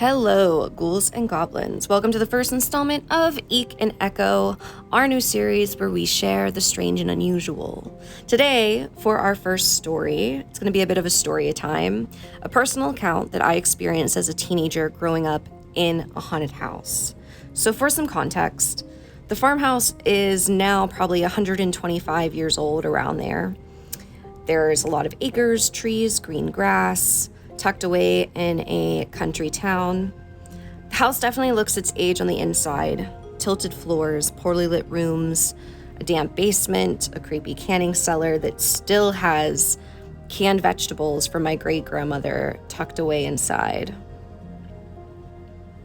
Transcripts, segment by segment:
Hello, ghouls and goblins. Welcome to the first installment of EEK and Echo, our new series where we share the strange and unusual. Today, for our first story, it's going to be a bit of a story time, a personal account that I experienced as a teenager growing up in a haunted house. So for some context, the farmhouse is now probably 125 years old, around there. There's a lot of acres, trees, green grass, tucked away in a country town. The house definitely looks its age on the inside. Tilted floors, poorly lit rooms, a damp basement, a creepy canning cellar that still has canned vegetables from my great-grandmother tucked away inside.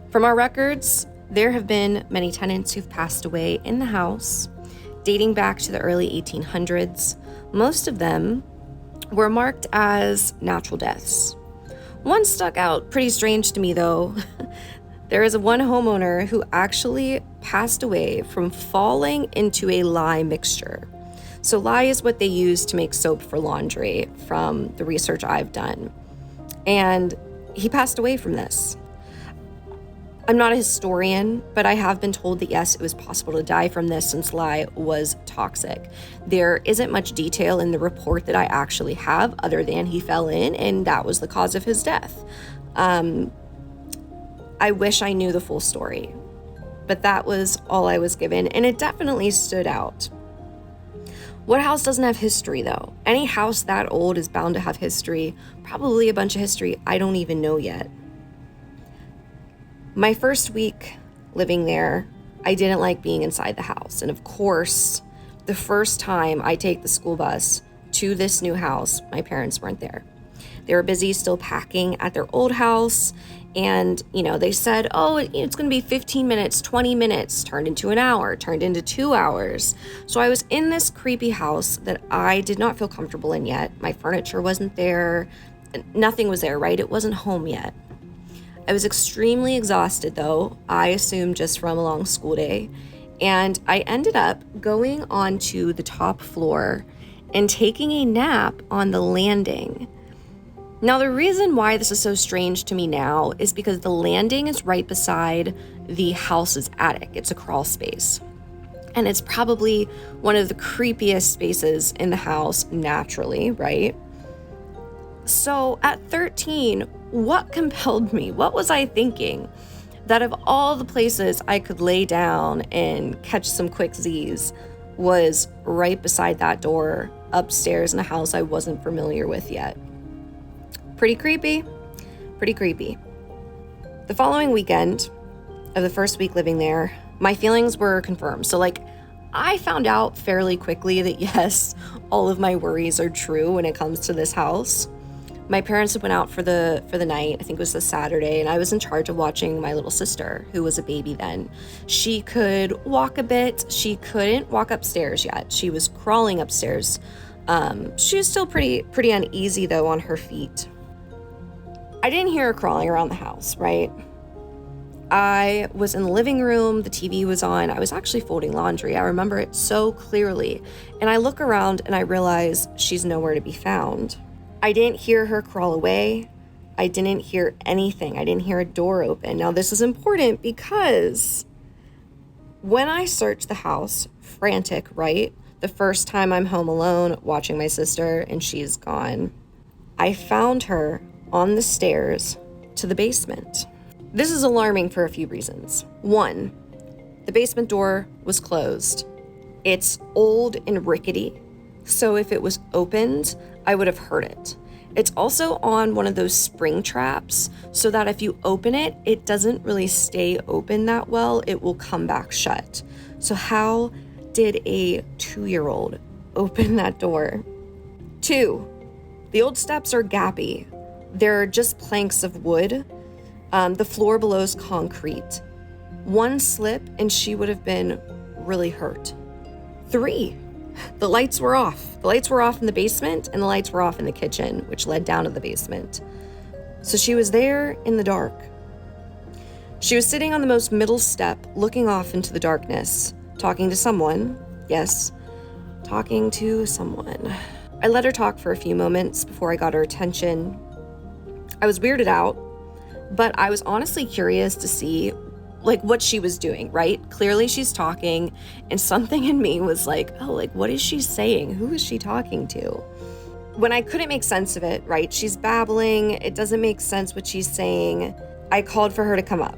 From our records, there have been many tenants who've passed away in the house, dating back to the early 1800s. Most of them were marked as natural deaths. One stuck out pretty strange to me, though. There is one homeowner who actually passed away from falling into a lye mixture. So lye is what they use to make soap for laundry, from the research I've done. And he passed away from this. I'm not a historian, but I have been told that yes, it was possible to die from this since lye was toxic. There isn't much detail in the report that I actually have other than he fell in and that was the cause of his death. I wish I knew the full story, but that was all I was given, and it definitely stood out. What house doesn't have history, though? Any house that old is bound to have history, probably a bunch of history I don't even know yet. My first week living there, I didn't like being inside the house. And of course, the first time I take the school bus to this new house, my parents weren't there. They were busy still packing at their old house. And, they said, it's going to be 15 minutes, 20 minutes, turned into an hour, turned into 2 hours. So I was in this creepy house that I did not feel comfortable in yet. My furniture wasn't there. Nothing was there, right? It wasn't home yet. I was extremely exhausted, though, I assumed just from a long school day, and I ended up going onto the top floor and taking a nap on the landing. Now, the reason why this is so strange to me now is because the landing is right beside the house's attic. It's a crawl space, and it's probably one of the creepiest spaces in the house naturally, right? So at 13, what compelled me? What was I thinking? That of all the places I could lay down and catch some quick Z's was right beside that door upstairs in a house I wasn't familiar with yet. Pretty creepy. The following weekend of the first week living there, my feelings were confirmed. So I found out fairly quickly that yes, all of my worries are true when it comes to this house. My parents had went out for the night, I think it was the Saturday, and I was in charge of watching my little sister, who was a baby then. She could walk a bit. She couldn't walk upstairs yet. She was crawling upstairs. She was still pretty uneasy, though, on her feet. I didn't hear her crawling around the house, right? I was in the living room. The TV was on. I was actually folding laundry. I remember it so clearly. And I look around and I realize she's nowhere to be found. I didn't hear her crawl away. I didn't hear anything. I didn't hear a door open. Now, this is important because when I searched the house, frantic, right? The first time I'm home alone watching my sister and she's gone, I found her on the stairs to the basement. This is alarming for a few reasons. One, the basement door was closed. It's old and rickety, so if it was opened, I would have heard it. It's also on one of those spring traps so that if you open it, it doesn't really stay open that well. It will come back shut. So how did a 2-year-old open that door? 2, the old steps are gappy. They're just planks of wood. The floor below is concrete. One slip and she would have been really hurt. 3, the lights were off. The lights were off in the basement and the lights were off in the kitchen, which led down to the basement. So she was there in the dark. She was sitting on the most middle step, looking off into the darkness, talking to someone. Yes, talking to someone. I let her talk for a few moments before I got her attention. I was weirded out but I was honestly curious to see like what she was doing, right? Clearly she's talking, and something in me was like, oh, like what is she saying? Who is she talking to? When I couldn't make sense of it, right? She's babbling, it doesn't make sense what she's saying. I called for her to come up.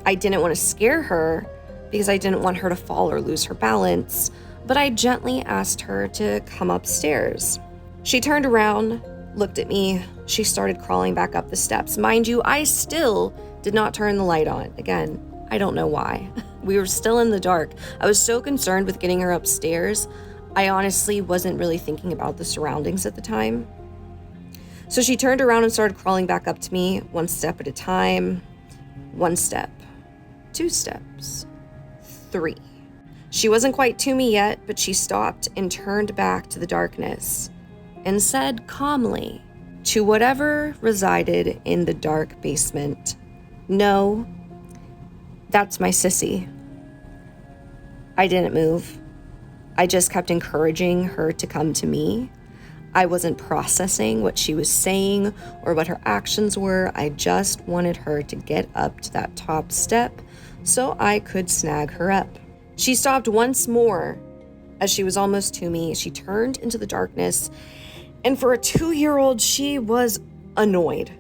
I didn't want to scare her because I didn't want her to fall or lose her balance, but I gently asked her to come upstairs. She turned around, looked at me. She started crawling back up the steps. Mind you, I still did not turn the light on. Again, I don't know why. We were still in the dark. I was so concerned with getting her upstairs, I honestly wasn't really thinking about the surroundings at the time. So she turned around and started crawling back up to me, one step at a time. 1 step, 2 steps, 3. She wasn't quite to me yet, but she stopped and turned back to the darkness and said calmly to whatever resided in the dark basement, "No, that's my sissy." I didn't move. I just kept encouraging her to come to me. I wasn't processing what she was saying or what her actions were. I just wanted her to get up to that top step so I could snag her up. She stopped once more. As she was almost to me, she turned into the darkness, and for a 2-year-old, she was annoyed.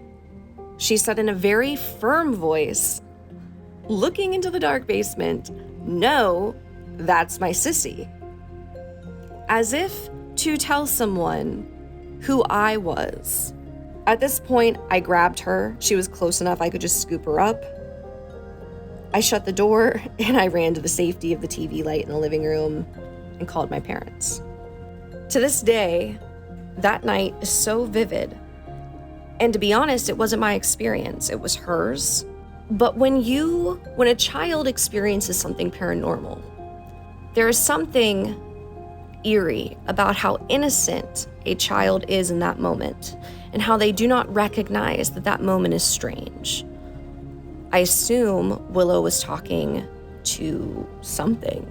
She said in a very firm voice, looking into the dark basement, "No, that's my sissy." As if to tell someone who I was. At this point, I grabbed her. She was close enough I could just scoop her up. I shut the door and I ran to the safety of the TV light in the living room and called my parents. To this day, that night is so vivid. And to be honest, it wasn't my experience, it was hers. But when a child experiences something paranormal, there is something eerie about how innocent a child is in that moment and how they do not recognize that that moment is strange. I assume Willow was talking to something,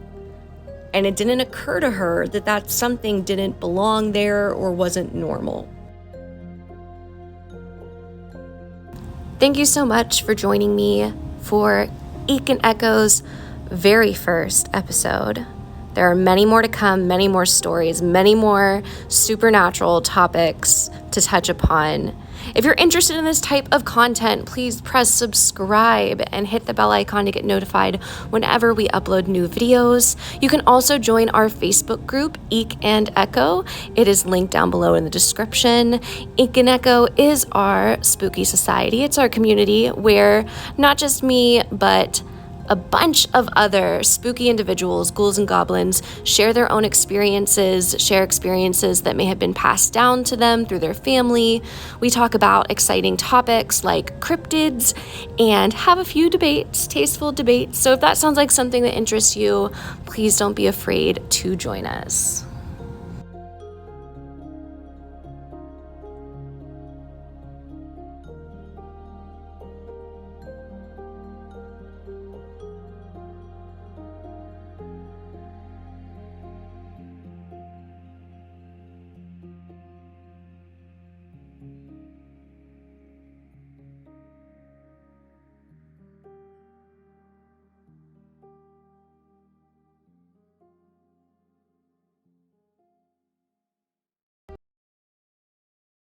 and it didn't occur to her that that something didn't belong there or wasn't normal. Thank you so much for joining me for EEK and Echo's very first episode. There are many more to come, many more stories, many more supernatural topics to touch upon. If you're interested in this type of content, please press subscribe and hit the bell icon to get notified whenever we upload new videos. You can also join our Facebook group, EEK and Echo. It is linked down below in the description. EEK and Echo is our spooky society. It's our community where not just me, but a bunch of other spooky individuals, ghouls and goblins, share their own experiences, share experiences that may have been passed down to them through their family. We talk about exciting topics like cryptids and have a few debates, tasteful debates. So if that sounds like something that interests you, please don't be afraid to join us.